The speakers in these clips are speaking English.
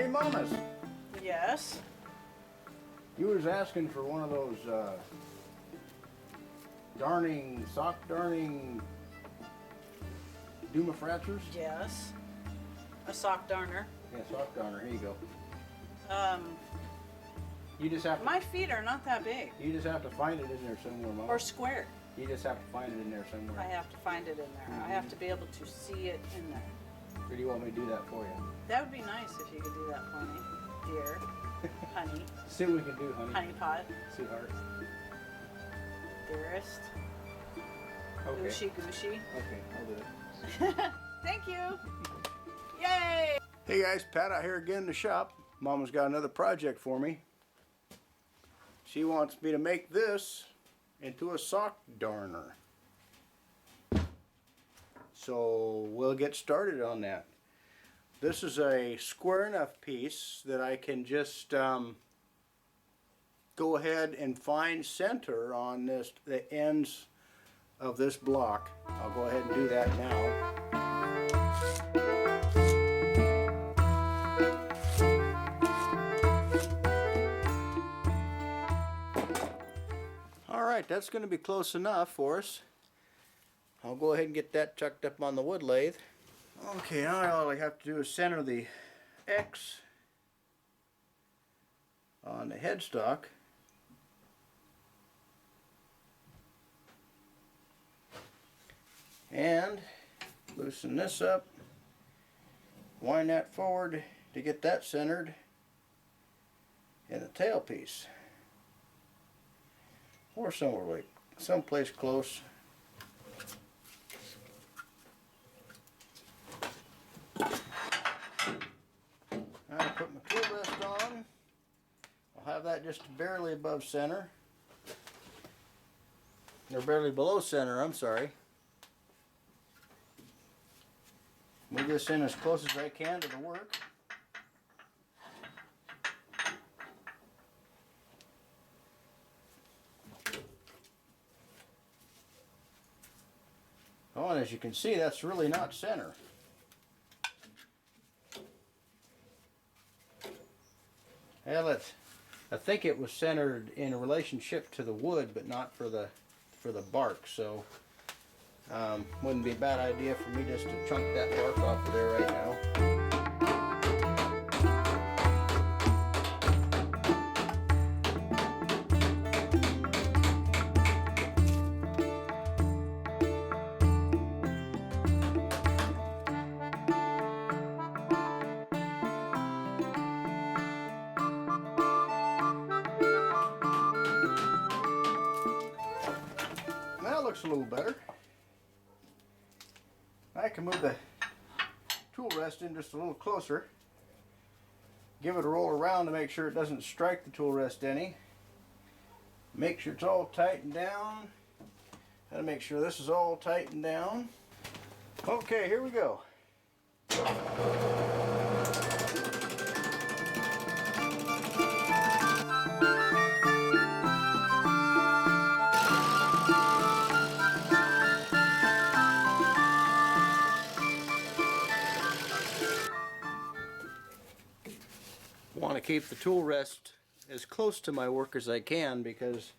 Hey, Mamas. Yes. You was asking for one of those sock darning Dumafratzers? Yes. A sock darner. Yeah, sock darner. Here you go. Um, You just have to. my feet are not that big. You just have to find it in there somewhere, Mama. Or square. You just have to find it in there somewhere. I have to find it in there. I have to be able to see it in there. Or do you want me to do that for you? That would be nice if you could do that for me, dear. Honey. See what we can do, honey. Honey pot. Sweetheart. Dearest. Okay. Gooshy gooshy. Okay, I'll do it. Thank you. Yay! Hey guys, Pat out here again in the shop. Mama's got another project for me. She wants me to make this into a sock darner. So we'll get started on that. This is a square enough piece that I can just go ahead and find center on the ends of this block. I'll go ahead and do that now. Alright, that's going to be close enough for us. I'll go ahead and get that chucked up on the wood lathe. Okay, now all I have to do is center the X on the headstock. And loosen this up. Wind that forward to get that centered in the tailpiece. Or somewhere like someplace close. I'll put my tool rest on. I'll have that just barely above center. Or barely below center, I'm sorry. Move this in as close as I can to the work. Oh, and as you can see, that's really not center. Well, I think it was centered in relationship to the wood, but not for the bark. So, wouldn't be a bad idea for me just to chunk that bark off of there right now. That looks a little better. I can move the tool rest in just a little closer. Give it a roll around to make sure it doesn't strike the tool rest any. Make sure it's all tightened down. Gotta make sure this is all tightened down. Okay, here we go. Want to keep the tool rest as close to my work as I can, because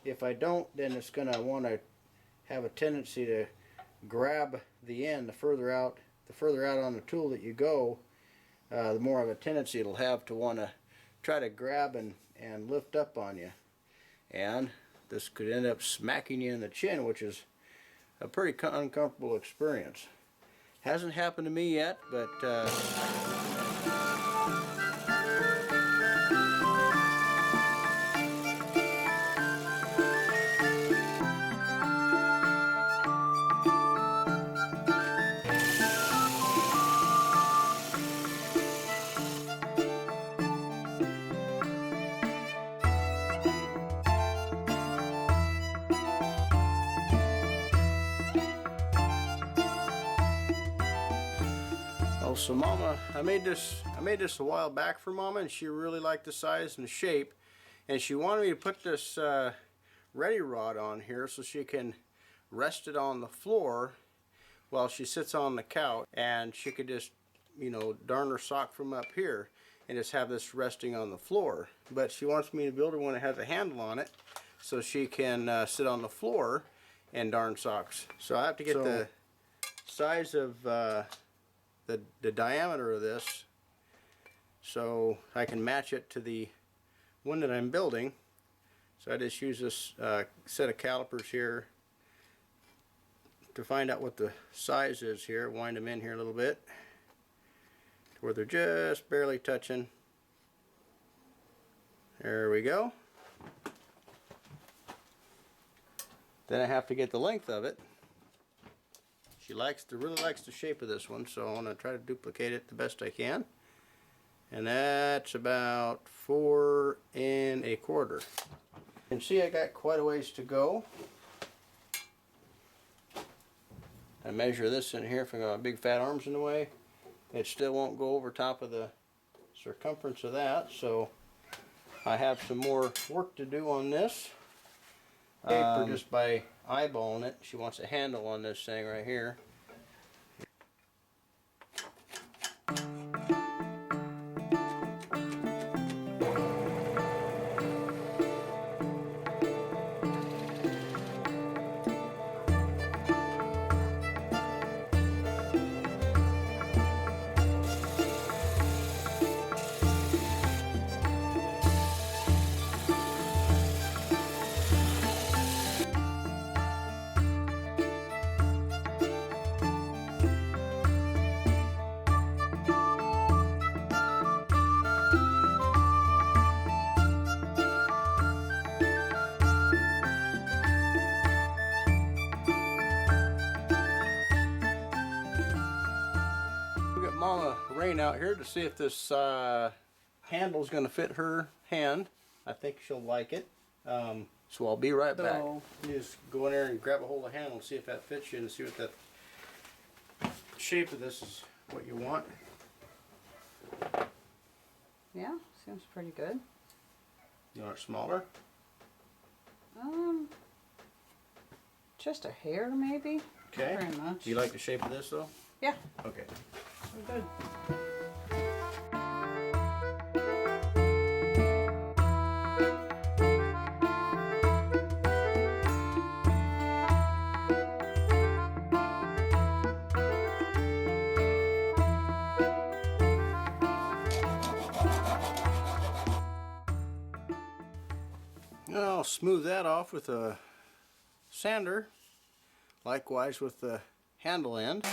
if I don't, then it's going to want to have a tendency to grab the end. The further out on the tool that you go, the more of a tendency it'll have to want to try to grab and lift up on you, and this could end up smacking you in the chin, which is a pretty uncomfortable experience. Hasn't happened to me yet, but so Mama, I made this a while back for Mama, and she really liked the size and the shape, and she wanted me to put this ready rod on here so she can rest it on the floor while she sits on the couch, and she could just, you know, darn her sock from up here. and just have this resting on the floor. But she wants me to build her one that has a handle on it so she can sit on the floor and darn socks. So I have to get the size of the diameter of this so I can match it to the one that I'm building. So I just use this set of calipers here to find out what the size is here. Wind them in here a little bit to where they're just barely touching. There we go. Then I have to get the length of it. She really likes the shape of this one, so I'm going to try to duplicate it the best I can. And that's about 4 1/4. You can see I got quite a ways to go. I measure this in here if I got my big fat arms in the way. It still won't go over top of the circumference of that, so I have some more work to do on this. Paper just by eyeballing it. She wants a handle on this thing right here. Mama Rain out here to see if this handle is going to fit her hand. I think she'll like it. So I'll be right back. You just go in there and grab a hold of the handle and see if that fits you and see what that shape of this is what you want. Yeah, seems pretty good. You want it smaller? Just a hair maybe. Okay. Not very much. Do you like the shape of this though? Yeah. Okay. Good. Now I'll smooth that off with a sander, likewise with the handle end.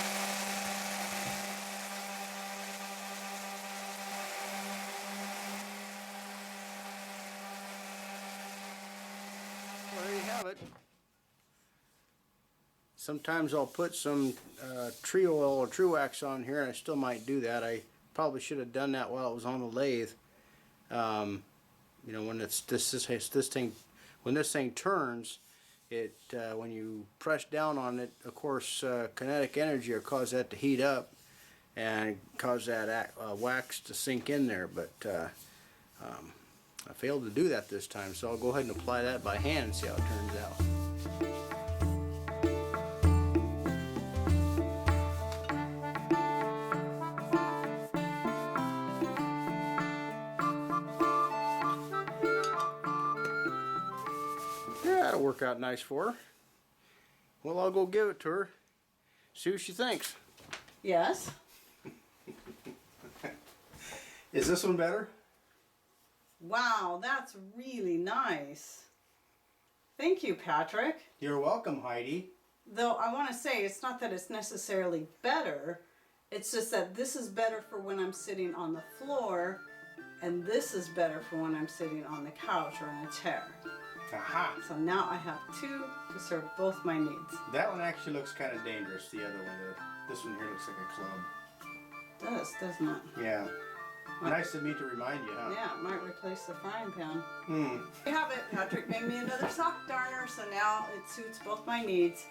There you have it. Sometimes I'll put some tree oil or true wax on here, and I still might do that. I probably should have done that while it was on the lathe. You know, when it's this thing, when this thing turns, it when you press down on it, of course, kinetic energy will cause that to heat up and cause that wax to sink in there. But I failed to do that this time, so I'll go ahead and apply that by hand and see how it turns out. Yeah, that'll work out nice for her. Well, I'll go give it to her, see what she thinks. Yes. Is this one better? Wow, that's really nice. Thank you, Patrick. You're welcome, Heidi. Though I want to say it's not that it's necessarily better, it's just that this is better for when I'm sitting on the floor, and this is better for when I'm sitting on the couch or in a chair. Aha! So now I have two to serve both my needs. That one actually looks kind of dangerous, the other one. This one here looks like a club. It does, doesn't it? Yeah. Nice of me to remind you, huh? Yeah, it might replace the frying pan. Hmm. There you have it. Patrick made me another sock darner, so now it suits both my needs.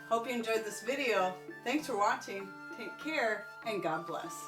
Hope you enjoyed this video. Thanks for watching. Take care, and God bless.